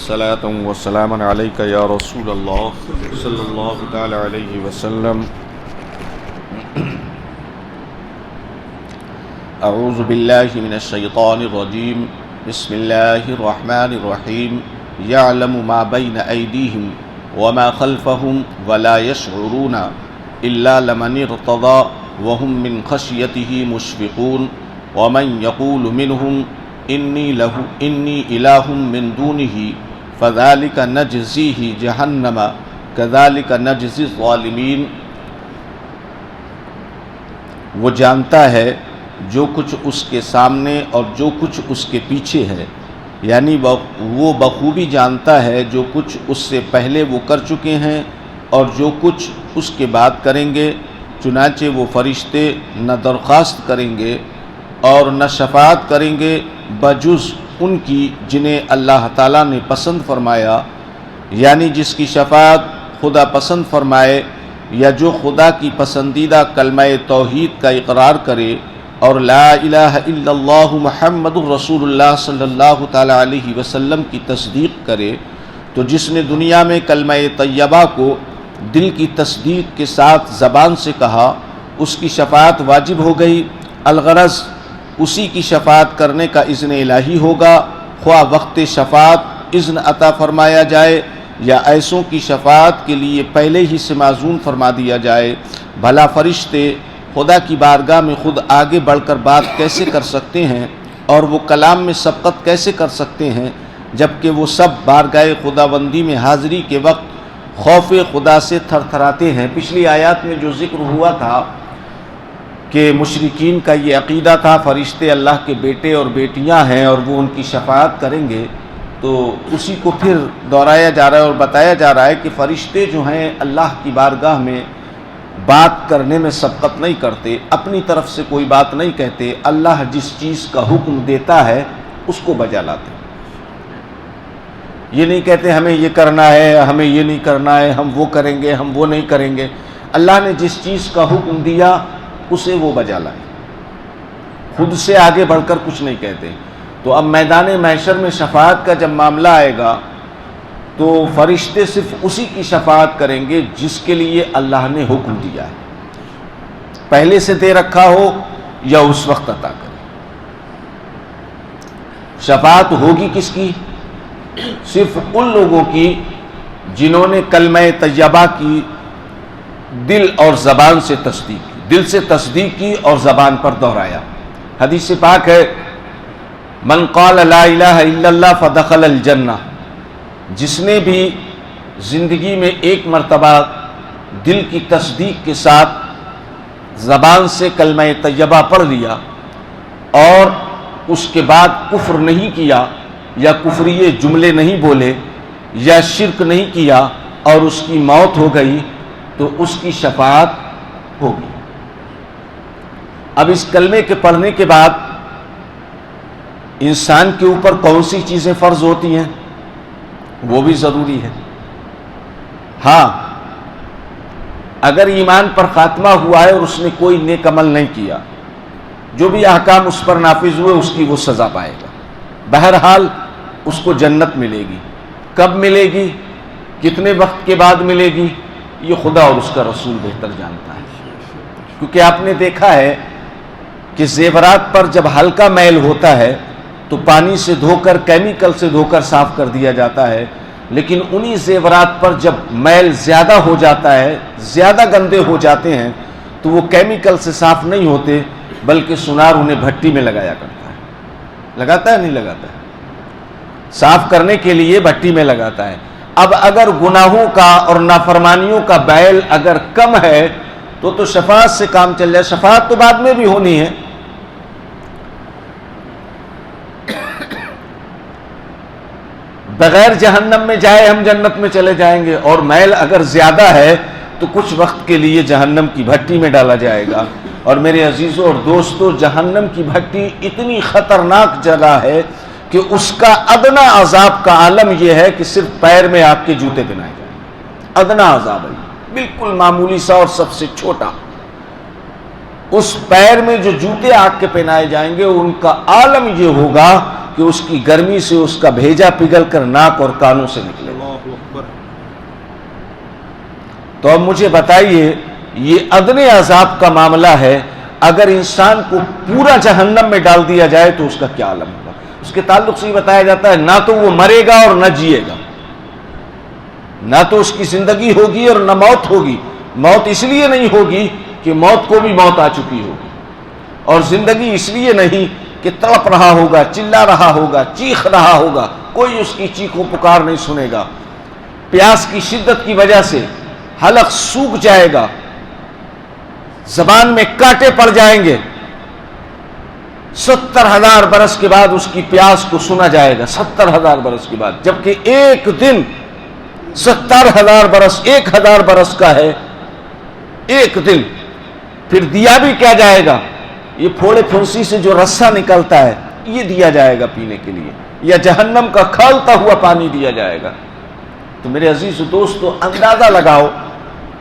صلاة وسلاما عليك يا رسول الله صلى الله تعالى عليه وسلم. اعوذ باللہ من الشیطان الرجیم. بسم اللہ الرحمن الرحیم. یعلم ما بین ایدیہم وما خلفہم ولا یشعرون الا لمن ارتضى وهم من خشیتہ مشفقون ومن یقول منہم انی الہ من دونہ فذلک نجزیہ جہنم کذلک نجزی الظالمین. وہ جانتا ہے جو کچھ اس کے سامنے اور جو کچھ اس کے پیچھے ہے، یعنی وہ بخوبی جانتا ہے جو کچھ اس سے پہلے وہ کر چکے ہیں اور جو کچھ اس کے بعد کریں گے. چنانچہ وہ فرشتے نہ درخواست کریں گے اور نہ شفاعت کریں گے بجز ان کی جنہیں اللہ تعالیٰ نے پسند فرمایا، یعنی جس کی شفاعت خدا پسند فرمائے یا جو خدا کی پسندیدہ کلمہ توحید کا اقرار کرے اور لا الہ الا اللہ محمد الرسول اللہ صلی اللہ تعالیٰ علیہ وسلم کی تصدیق کرے. تو جس نے دنیا میں کلمہ طیبہ کو دل کی تصدیق کے ساتھ زبان سے کہا، اس کی شفاعت واجب ہو گئی. الغرض اسی کی شفاعت کرنے کا اذن الہی ہوگا، خواہ وقت شفاعت اذن عطا فرمایا جائے یا ایسوں کی شفاعت کے لیے پہلے ہی سے معزون فرما دیا جائے. بھلا فرشتے خدا کی بارگاہ میں خود آگے بڑھ کر بات کیسے کر سکتے ہیں اور وہ کلام میں سبقت کیسے کر سکتے ہیں، جبکہ وہ سب بارگاہ خداوندی میں حاضری کے وقت خوف خدا سے تھر تھراتے ہیں. پچھلی آیات میں جو ذکر ہوا تھا کہ مشرکین کا یہ عقیدہ تھا فرشتے اللہ کے بیٹے اور بیٹیاں ہیں اور وہ ان کی شفاعت کریں گے، تو اسی کو پھر دہرایا جا رہا ہے اور بتایا جا رہا ہے کہ فرشتے جو ہیں اللہ کی بارگاہ میں بات کرنے میں سبقت نہیں کرتے، اپنی طرف سے کوئی بات نہیں کہتے. اللہ جس چیز کا حکم دیتا ہے اس کو بجا لاتے. یہ نہیں کہتے ہمیں یہ کرنا ہے، ہمیں یہ نہیں کرنا ہے، ہم وہ کریں گے، ہم وہ نہیں کریں گے. اللہ نے جس چیز کا حکم دیا اسے وہ بجا لائے، خود سے آگے بڑھ کر کچھ نہیں کہتے. تو اب میدان محشر میں شفاعت کا جب معاملہ آئے گا تو فرشتے صرف اسی کی شفاعت کریں گے جس کے لیے اللہ نے حکم دیا ہے، پہلے سے دے رکھا ہو یا اس وقت عطا کرے. شفاعت ہوگی کس کی؟ صرف ان لوگوں کی جنہوں نے کلمہ طیبہ کی دل اور زبان سے تصدیق کی، دل سے تصدیق کی اور زبان پر دہرایا. حدیث پاک ہے من قال لا الہ الا اللہ فدخل الجنہ. جس نے بھی زندگی میں ایک مرتبہ دل کی تصدیق کے ساتھ زبان سے کلمہ طیبہ پڑھ لیا اور اس کے بعد کفر نہیں کیا یا کفریے جملے نہیں بولے یا شرک نہیں کیا اور اس کی موت ہو گئی، تو اس کی شفاعت ہوگی. اب اس کلمے کے پڑھنے کے بعد انسان کے اوپر کون سی چیزیں فرض ہوتی ہیں وہ بھی ضروری ہے. ہاں، اگر ایمان پر خاتمہ ہوا ہے اور اس نے کوئی نیک عمل نہیں کیا، جو بھی احکام اس پر نافذ ہوئے اس کی وہ سزا پائے گا. بہرحال اس کو جنت ملے گی. کب ملے گی، کتنے وقت کے بعد ملے گی، یہ خدا اور اس کا رسول بہتر جانتا ہے. کیونکہ آپ نے دیکھا ہے کہ زیورات پر جب ہلکا میل ہوتا ہے تو پانی سے دھو کر، کیمیکل سے دھو کر صاف کر دیا جاتا ہے، لیکن انہی زیورات پر جب میل زیادہ ہو جاتا ہے، زیادہ گندے ہو جاتے ہیں، تو وہ کیمیکل سے صاف نہیں ہوتے بلکہ سونار انہیں بھٹی میں لگایا کرتا ہے. لگاتا ہے نہیں لگاتا ہے؟ صاف کرنے کے لیے بھٹی میں لگاتا ہے. اب اگر گناہوں کا اور نافرمانیوں کا بیل اگر کم ہے تو شفاعت سے کام چل جائے. شفاعت تو بعد میں بھی ہونی ہے. بغیر جہنم میں جائے ہم جنت میں چلے جائیں گے، اور میل اگر زیادہ ہے تو کچھ وقت کے لیے جہنم کی بھٹی میں ڈالا جائے گا. اور میرے عزیزوں اور دوستوں، جہنم کی بھٹی اتنی خطرناک جگہ ہے کہ اس کا ادنا عذاب کا عالم یہ ہے کہ صرف پیر میں آپ کے جوتے پہنائے جائیں. ادنا عذاب ہے، بالکل معمولی سا اور سب سے چھوٹا. اس پیر میں جو جوتے آگ کے پہنائے جائیں گے ان کا عالم یہ ہوگا کہ کہ اس کی گرمی سے اس کا بھیجا پگھل کر ناک اور کانوں سے نکلے گا۔ تو اب مجھے بتائیے، یہ ادنے عذاب کا معاملہ ہے، اگر انسان کو پورا جہنم میں ڈال دیا جائے تو اس کا کیا عالم ہوگا؟ اس کے تعلق سے یہ بتایا جاتا ہے نہ تو وہ مرے گا اور نہ جیے گا، نہ تو اس کی زندگی ہوگی اور نہ موت ہوگی۔ موت اس لیے نہیں ہوگی کہ موت کو بھی موت آ چکی ہوگی، اور زندگی اس لیے نہیں کہ تڑپ رہا ہوگا، چلا رہا ہوگا، چیخ رہا ہوگا، کوئی اس کی چیخ و پکار نہیں سنے گا۔ پیاس کی شدت کی وجہ سے حلق سوکھ جائے گا، زبان میں کانٹے پڑ جائیں گے، 70,000 برس کے بعد اس کی پیاس کو سنا جائے گا، 70,000 برس کے بعد، جبکہ ایک دن 70,000 برس 1,000 برس کا ہے ایک دن۔ پھر دیا بھی کیا جائے گا؟ یہ پھوڑے پھنسی سے جو رسا نکلتا ہے یہ دیا جائے گا پینے کے لیے، یا جہنم کا کھولتا ہوا پانی دیا جائے گا۔ تو میرے عزیز دوستو، اندازہ لگاؤ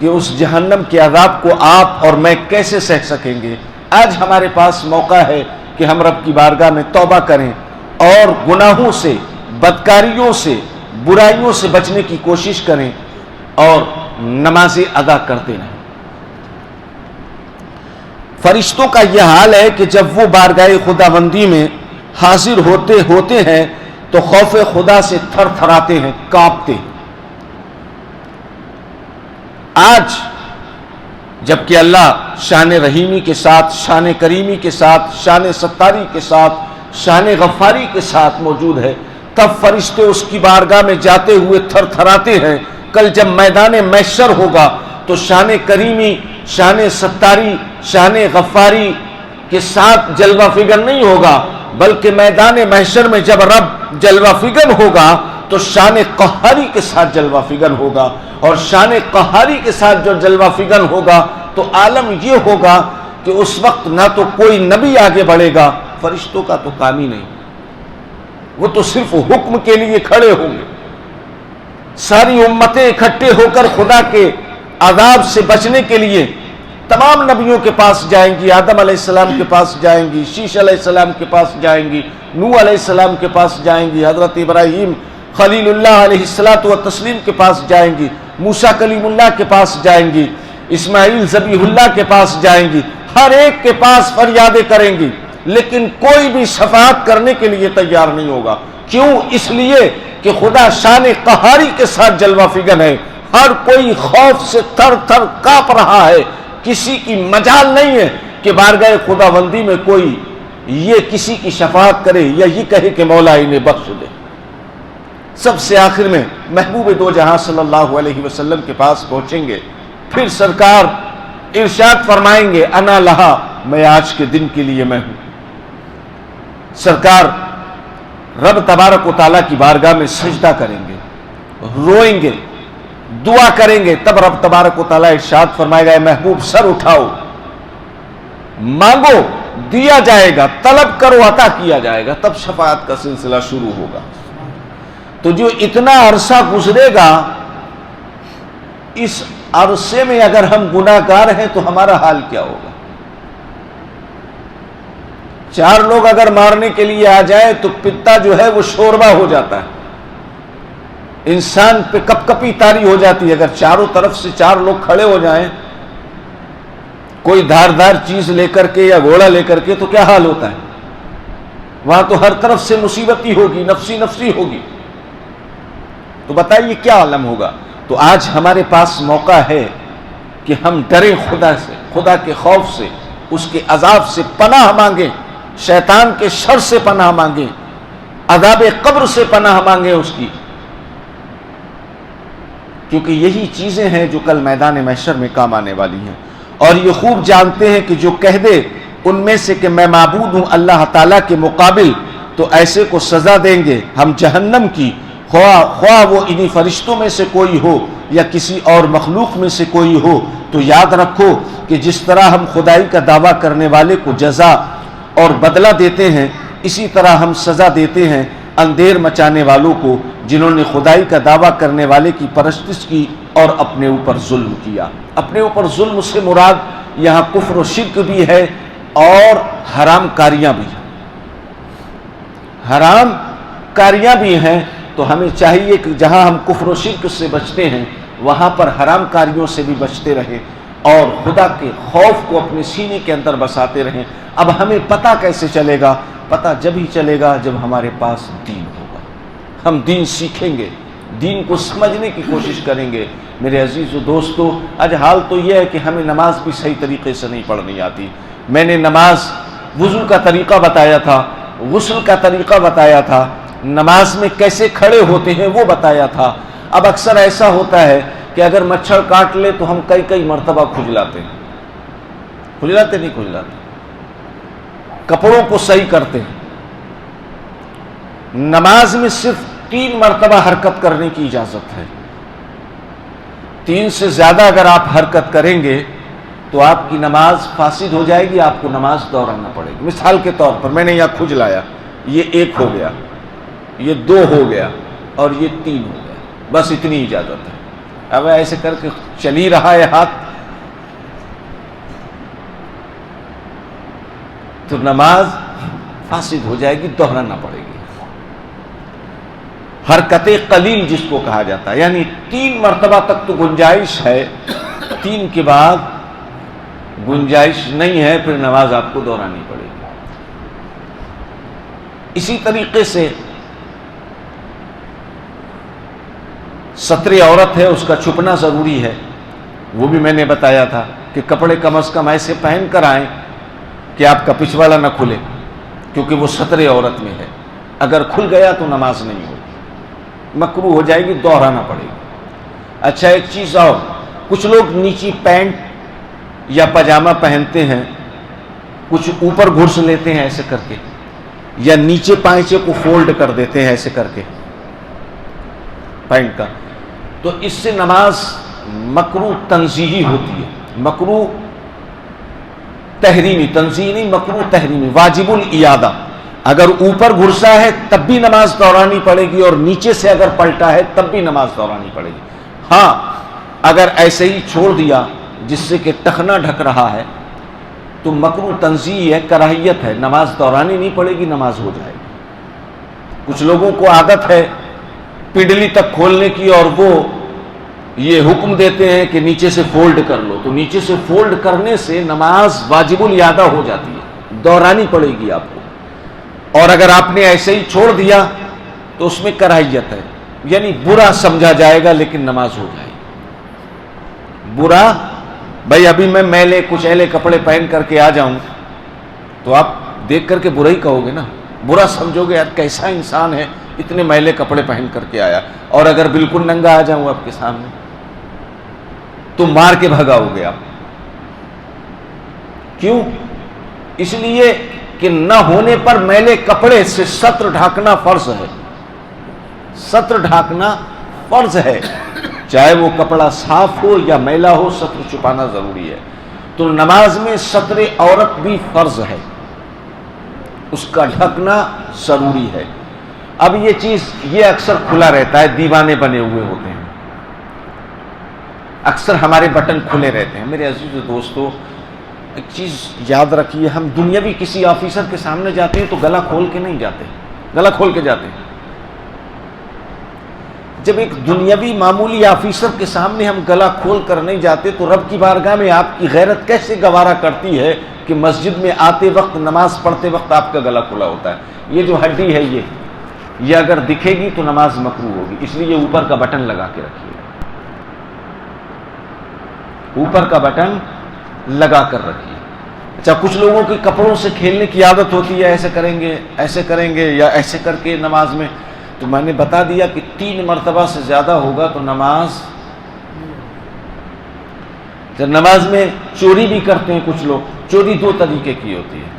کہ اس جہنم کے عذاب کو آپ اور میں کیسے سہ سکیں گے۔ آج ہمارے پاس موقع ہے کہ ہم رب کی بارگاہ میں توبہ کریں اور گناہوں سے، بدکاریوں سے، برائیوں سے بچنے کی کوشش کریں اور نمازیں ادا کرتے رہیں۔ فرشتوں کا یہ حال ہے کہ جب وہ بارگاہ خداوندی میں حاضر ہوتے ہیں تو خوف خدا سے تھر تھراتے ہیں، کانپتے ہیں۔ آج جبکہ اللہ شان رحیمی کے ساتھ، شان کریمی کے ساتھ، شان ستاری کے ساتھ، شان غفاری کے ساتھ موجود ہے، تب فرشتے اس کی بارگاہ میں جاتے ہوئے تھر تھراتے ہیں۔ کل جب میدان محشر ہوگا تو شان کریمی، شان ستاری، شان غفاری کے ساتھ جلوہ فگن نہیں ہوگا، بلکہ میدان محشر میں جب رب جلوہ فگن ہوگا تو شان قہاری کے ساتھ جلوہ فگن ہوگا، اور شان قہاری کے ساتھ جو جلوہ فگن ہوگا تو عالم یہ ہوگا کہ اس وقت نہ تو کوئی نبی آگے بڑھے گا، فرشتوں کا تو کام ہی نہیں، وہ تو صرف حکم کے لیے کھڑے ہوں گے۔ ساری امتیں اکٹھے ہو کر خدا کے عذاب سے بچنے کے لیے تمام نبیوں کے پاس جائیں گی، آدم علیہ السلام کے پاس جائیں گی، شیش علیہ السلام کے پاس جائیں گی، نوح علیہ السلام کے پاس جائیں گی، حضرت ابراہیم خلیل اللہ علیہ الصلوۃ والتسلیم کے پاس جائیں گی، موسیٰ کلیم اللہ کے پاس جائیں گی، اسماعیل ذبیح اللہ کے پاس جائیں گی، ہر ایک کے پاس فریادیں کریں گی، لیکن کوئی بھی شفاعت کرنے کے لیے تیار نہیں ہوگا۔ کیوں؟ اس لیے کہ خدا شان قہاری کے ساتھ جلوہ فگن ہے، ہر کوئی خوف سے تھر تھر کانپ رہا ہے، کسی کی مجال نہیں ہے کہ بارگاہ خداوندی میں کوئی یہ کسی کی شفاعت کرے یا یہ کہے کہ مولا انہیں بخش دے۔ سب سے آخر میں محبوب دو جہاں صلی اللہ علیہ وسلم کے پاس پہنچیں گے، پھر سرکار ارشاد فرمائیں گے انا لہا، میں آج کے دن کے لیے میں ہوں۔ سرکار رب تبارک و تعالیٰ کی بارگاہ میں سجدہ کریں گے، روئیں گے، دعا کریں گے، تب رب تبارک و تعالیٰ ارشاد فرمائے گا اے محبوب سر اٹھاؤ، مانگو دیا جائے گا، طلب کرو عطا کیا جائے گا، تب شفاعت کا سلسلہ شروع ہوگا۔ تو جو اتنا عرصہ گزرے گا، اس عرصے میں اگر ہم گناہ گار ہیں تو ہمارا حال کیا ہوگا؟ 4 لوگ اگر مارنے کے لیے آ جائے تو پتا جو ہے وہ شوربہ ہو جاتا ہے، انسان پہ کپ کپی طاری ہو جاتی ہے۔ اگر چاروں طرف سے 4 لوگ کھڑے ہو جائیں کوئی دھاردار چیز لے کر کے یا گھوڑا لے کر کے تو کیا حال ہوتا ہے؟ وہاں تو ہر طرف سے مصیبت ہی ہوگی، نفسی نفسی ہوگی۔ تو بتائیے کیا عالم ہوگا؟ تو آج ہمارے پاس موقع ہے کہ ہم ڈریں خدا سے، خدا کے خوف سے، اس کے عذاب سے پناہ مانگیں، شیطان کے شر سے پناہ مانگیں، عذاب قبر سے پناہ مانگیں اس کی، کیونکہ یہی چیزیں ہیں جو کل میدان محشر میں کام آنے والی ہیں۔ اور یہ خوب جانتے ہیں کہ جو کہہ دے ان میں سے کہ میں معبود ہوں اللہ تعالیٰ کے مقابل، تو ایسے کو سزا دیں گے ہم جہنم کی، خواہ وہ انہی فرشتوں میں سے کوئی ہو یا کسی اور مخلوق میں سے کوئی ہو۔ تو یاد رکھو کہ جس طرح ہم خدائی کا دعویٰ کرنے والے کو جزا اور بدلہ دیتے ہیں، اسی طرح ہم سزا دیتے ہیں اندھیر مچانے والوں کو جنہوں نے خدائی کا دعویٰ کرنے والے کی پرستش کی اور اپنے اوپر ظلم کیا۔ اپنے اوپر ظلم سے مراد یہاں کفر و شرک بھی ہے اور حرام کاریاں بھی ہیں۔ حرام کاریاں بھی ہیں، تو ہمیں چاہیے کہ جہاں ہم کفر و شرک سے بچتے ہیں وہاں پر حرام کاریوں سے بھی بچتے رہیں اور خدا کے خوف کو اپنے سینے کے اندر بساتے رہیں۔ اب ہمیں پتہ کیسے چلے گا؟ پتہ جب ہی چلے گا جب ہمارے پاس دین ہوگا، ہم دین سیکھیں گے، دین کو سمجھنے کی کوشش کریں گے۔ میرے عزیز و دوستو، آج حال تو یہ ہے کہ ہمیں نماز بھی صحیح طریقے سے نہیں پڑھنی آتی۔ میں نے نماز وضو کا طریقہ بتایا تھا، غسل کا طریقہ بتایا تھا، نماز میں کیسے کھڑے ہوتے ہیں وہ بتایا تھا۔ اب اکثر ایسا ہوتا ہے کہ اگر مچھر کاٹ لے تو ہم کئی مرتبہ کھجلاتے ہیں، کھجلاتے نہیں کھجلاتے، کپڑوں کو صحیح کرتے ہیں۔ نماز میں صرف 3 مرتبہ حرکت کرنے کی اجازت ہے، 3 سے زیادہ اگر آپ حرکت کریں گے تو آپ کی نماز فاسد ہو جائے گی، آپ کو نماز دہرانا پڑے گی۔ مثال کے طور پر میں نے یہاں کھجلایا، یہ 1 ہو گیا، یہ 2 ہو گیا اور یہ 3 ہو گیا، بس اتنی اجازت ہے۔ اب ایسے کر کے چل ہی رہا ہے ہاتھ تو نماز فاسد ہو جائے گی، دہرانا پڑے گی۔ حرکت قلیل جس کو کہا جاتا ہے، یعنی 3 مرتبہ تک تو گنجائش ہے، 3 کے بعد گنجائش نہیں ہے، پھر نماز آپ کو دہرانی پڑے گی۔ اسی طریقے سے ستر عورت ہے، اس کا چھپنا ضروری ہے، وہ بھی میں نے بتایا تھا کہ کپڑے کم از کم ایسے پہن کر آئیں کہ آپ کا پچھواڑا نہ کھلے، کیونکہ وہ ستر عورت میں ہے، اگر کھل گیا تو نماز نہیں ہوگی، مکروہ ہو جائے گی، دہرانا پڑے گی۔ اچھا ایک چیز اور، کچھ لوگ نیچی پینٹ یا پاجامہ پہنتے ہیں، کچھ اوپر گھرس لیتے ہیں ایسے کر کے، یا نیچے پائچے کو فولڈ کر دیتے ہیں ایسے کر کے پینٹ کا، تو اس سے نماز مکروہ تنزیہی ہوتی ہے، مکروہ تحریمی، تنزیہی نہیں، مکروہ تحریمی، واجب الاعادہ۔ اگر اوپر گھرسا ہے تب بھی نماز دہرانی پڑے گی، اور نیچے سے اگر پلٹا ہے تب بھی نماز دہرانی پڑے گی۔ ہاں اگر ایسے ہی چھوڑ دیا جس سے کہ ٹخنا ڈھک رہا ہے تو مکروہ تنزیہی ہے، کراہیت ہے، نماز دہرانی نہیں پڑے گی، نماز ہو جائے گی۔ کچھ لوگوں کو عادت ہے پنڈلی تک کھولنے کی، اور وہ یہ حکم دیتے ہیں کہ نیچے سے فولڈ کر لو، تو نیچے سے فولڈ کرنے سے نماز واجب الاعادہ ہو جاتی ہے، دہرانی پڑے گی آپ کو۔ اور اگر آپ نے ایسے ہی چھوڑ دیا تو اس میں کراہیت ہے، یعنی برا سمجھا جائے گا لیکن نماز ہو جائے گی۔ برا، بھائی ابھی میں میلے کچیلے کپڑے پہن کر کے آ جاؤں تو آپ دیکھ کر کے برا ہی کہو گے نا، برا سمجھو گے، یار کیسا انسان ہے اتنے میلے کپڑے پہن کر کے آیا۔ اور اگر بالکل ننگا آ جاؤں آپ کے سامنے تو مار کے بھگاؤ گے آپ۔ کیوں؟ اس لیے کہ نہ ہونے پر میلے کپڑے سے ستر ڈھانکنا فرض ہے، ستر ڈھانکنا فرض ہے، چاہے وہ کپڑا صاف ہو یا میلا ہو، ستر چھپانا ضروری ہے۔ تو نماز میں ستر عورت بھی فرض ہے، اس کا ڈھکنا ضروری ہے۔ اب یہ چیز یہ اکثر کھلا رہتا ہے، دیوانے بنے ہوئے ہوتے ہیں، اکثر ہمارے بٹن کھلے رہتے ہیں۔ میرے عزیز دوستو ایک چیز یاد رکھیے، ہم دنیاوی کسی آفیسر کے سامنے جاتے ہیں تو گلا کھول کے نہیں جاتے، گلا کھول کے جاتے ہیں۔ جب ایک دنیاوی معمولی آفیسر کے سامنے ہم گلا کھول کر نہیں جاتے تو رب کی بارگاہ میں آپ کی غیرت کیسے گوارا کرتی ہے کہ مسجد میں آتے وقت، نماز پڑھتے وقت آپ کا گلا کھلا ہوتا ہے۔ یہ جو ہڈی ہے یہ اگر دکھے گی تو نماز مکروہ ہوگی، اس لیے اوپر کا بٹن لگا کے رکھیے، اوپر کا بٹن لگا کر رکھیے۔ اچھا کچھ لوگوں کے کپڑوں سے کھیلنے کی عادت ہوتی ہے، ایسے کریں گے یا ایسے کر کے نماز میں، تو میں نے بتا دیا کہ 3 مرتبہ سے زیادہ ہوگا تو نماز۔ جب نماز میں چوری بھی کرتے ہیں کچھ لوگ، چوری 2 طریقے کی ہوتی ہے،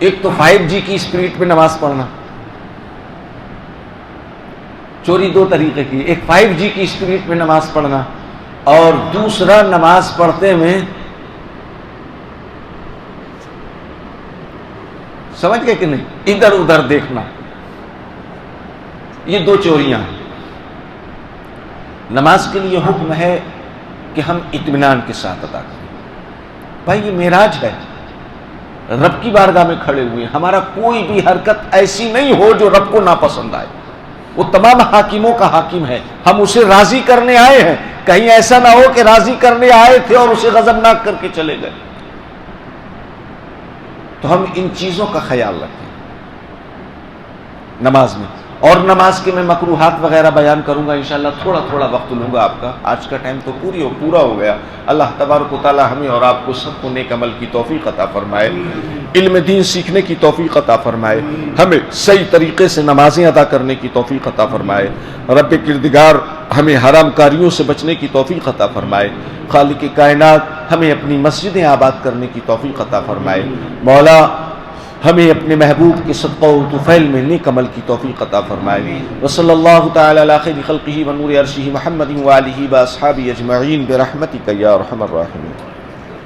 ایک تو 5G کی اسپیڈ پہ نماز پڑھنا، چوری 2 طریقے کی، ایک 5G کی اسپیڈ پہ نماز پڑھنا، اور دوسرا نماز پڑھتے ہوئے، سمجھ گئے کہ نہیں، ادھر ادھر دیکھنا۔ یہ 2 چوریاں ہیں۔ نماز کے لیے حکم ہے کہ ہم اطمینان کے ساتھ ادا کریں۔ بھائی یہ معراج ہے، رب کی بارگاہ میں کھڑے ہوئے ہیں، ہمارا کوئی بھی حرکت ایسی نہیں ہو جو رب کو ناپسند آئے۔ وہ تمام حاکموں کا حاکم ہے، ہم اسے راضی کرنے آئے ہیں، کہیں ایسا نہ ہو کہ راضی کرنے آئے تھے اور اسے غضبناک کر کے چلے گئے۔ تو ہم ان چیزوں کا خیال رکھیں نماز میں۔ اور نماز کے میں مکروہات وغیرہ بیان کروں گا انشاءاللہ، تھوڑا تھوڑا وقت لوں گا آپ کا، آج کا ٹائم تو پورا ہو گیا۔ اللہ تبارک و تعالی ہمیں اور آپ کو سب کو نیک عمل کی توفیق عطا فرمائے، علم دین سیکھنے کی توفیق عطا فرمائے، ہمیں صحیح طریقے سے نمازیں ادا کرنے کی توفیق عطا فرمائے، رب کردگار ہمیں حرام کاریوں سے بچنے کی توفیق عطا فرمائے، خالق کائنات ہمیں اپنی مسجدیں آباد کرنے کی توفیق عطا فرمائے، مولا ہمیں اپنے محبوب کے صدقہ و طفیل میں نیک عمل کی توفیق عطا فرمائے۔ وصلی اللہ تعالی علی خیر خلقہ ونور عرشہ محمد وآلہ واصحابہ اجمعین برحمتک یا ارحم الراحمین۔